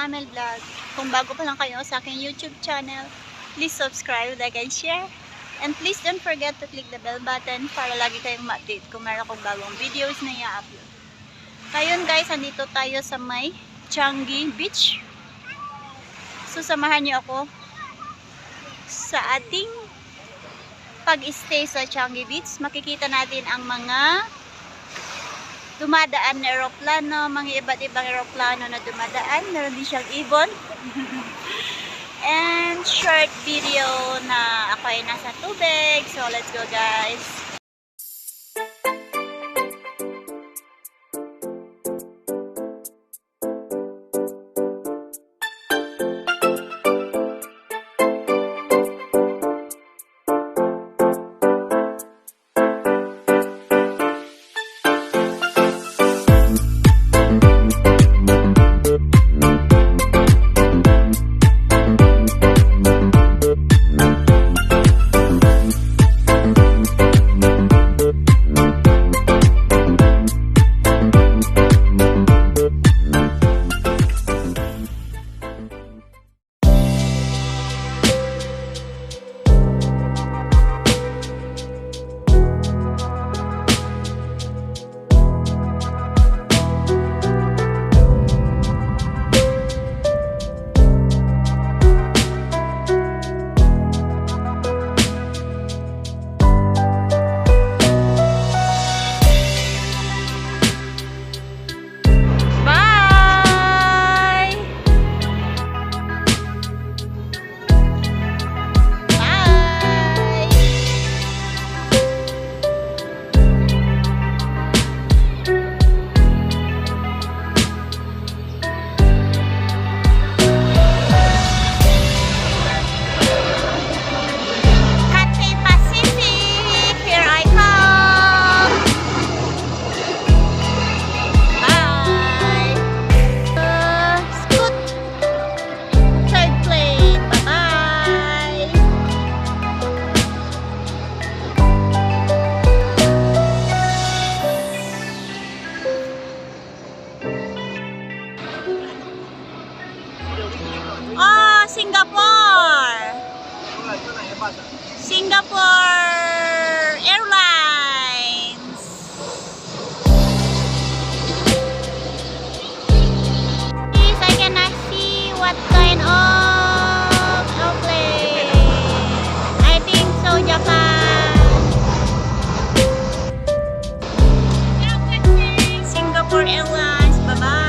Camel Vlog. Kung bago pa lang kayo sa aking YouTube channel, please subscribe, like, and share. And please don't forget to click the bell button para lagi kayong ma-update kung meron akong bagong videos na i-upload. Ngayon guys, andito tayo sa may Changi Beach. So samahan niyo ako sa ating pag-stay sa Changi Beach. Makikita natin ang mga dumadaan na aeroplano, mga iba't ibang aeroplano na dumadaan. Meron din siyang ibon. And short video na ako ay nasa tubig. So let's go guys. Singapore Airlines. Please, I cannot see what kind of airplane. I think so, Japan. Singapore Airlines. Bye-bye.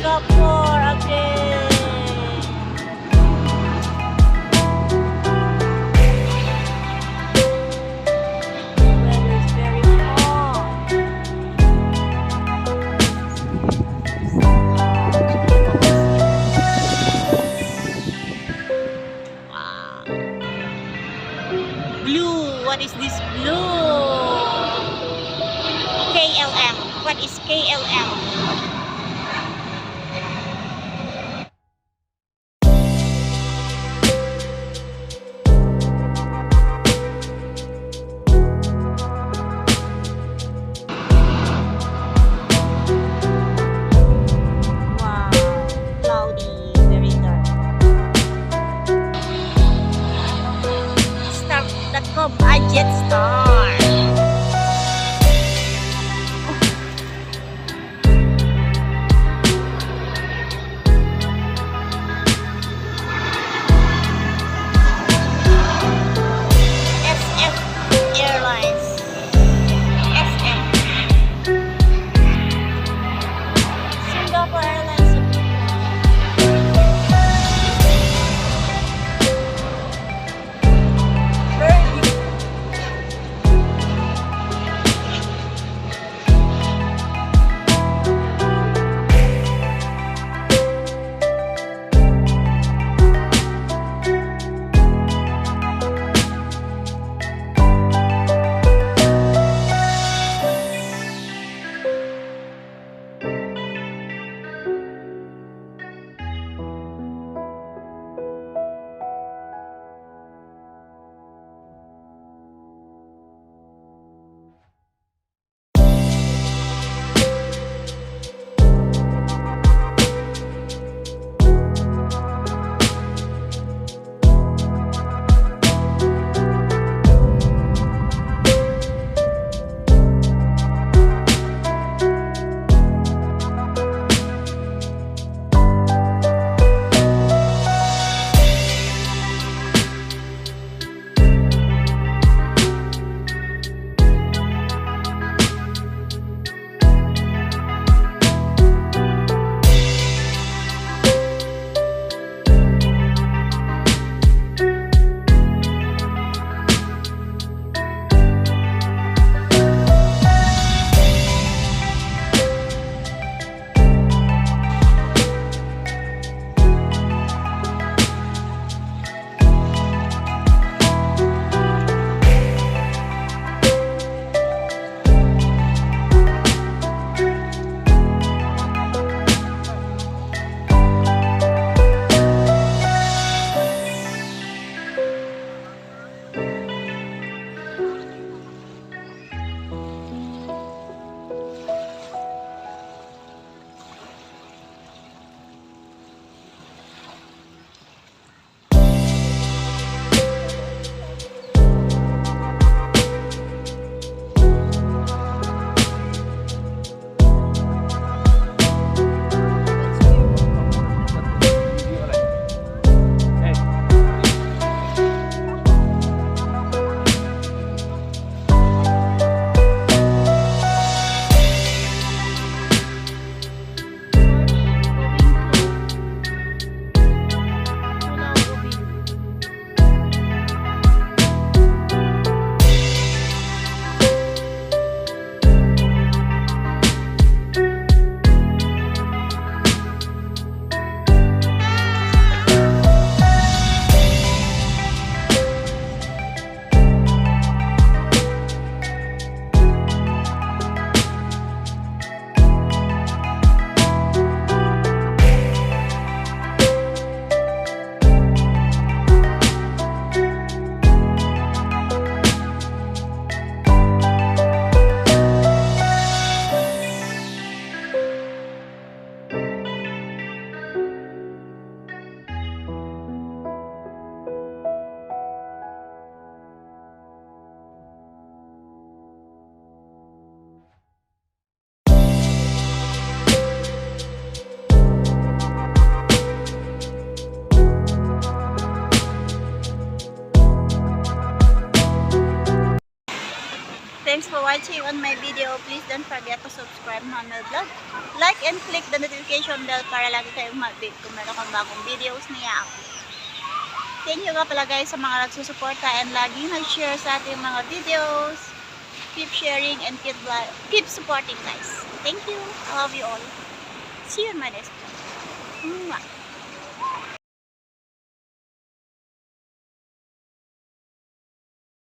Singapore again. The weather is very hot. Wow. Blue. What is this blue? KLM. What is KLM? Wow, cloudy, very dark. Star.com, Jetstar. watching on my video. Please don't forget to subscribe on my vlog. Like and click the notification bell para lagi kayong ma-update kung meron kang bagong videos na i-upload. Thank you nga pala guys sa mga nagsusuporta and lagi nag-share sa ating mga videos. Keep sharing and keep supporting guys. Thank you. I love you all. See you in my next video. Mwah.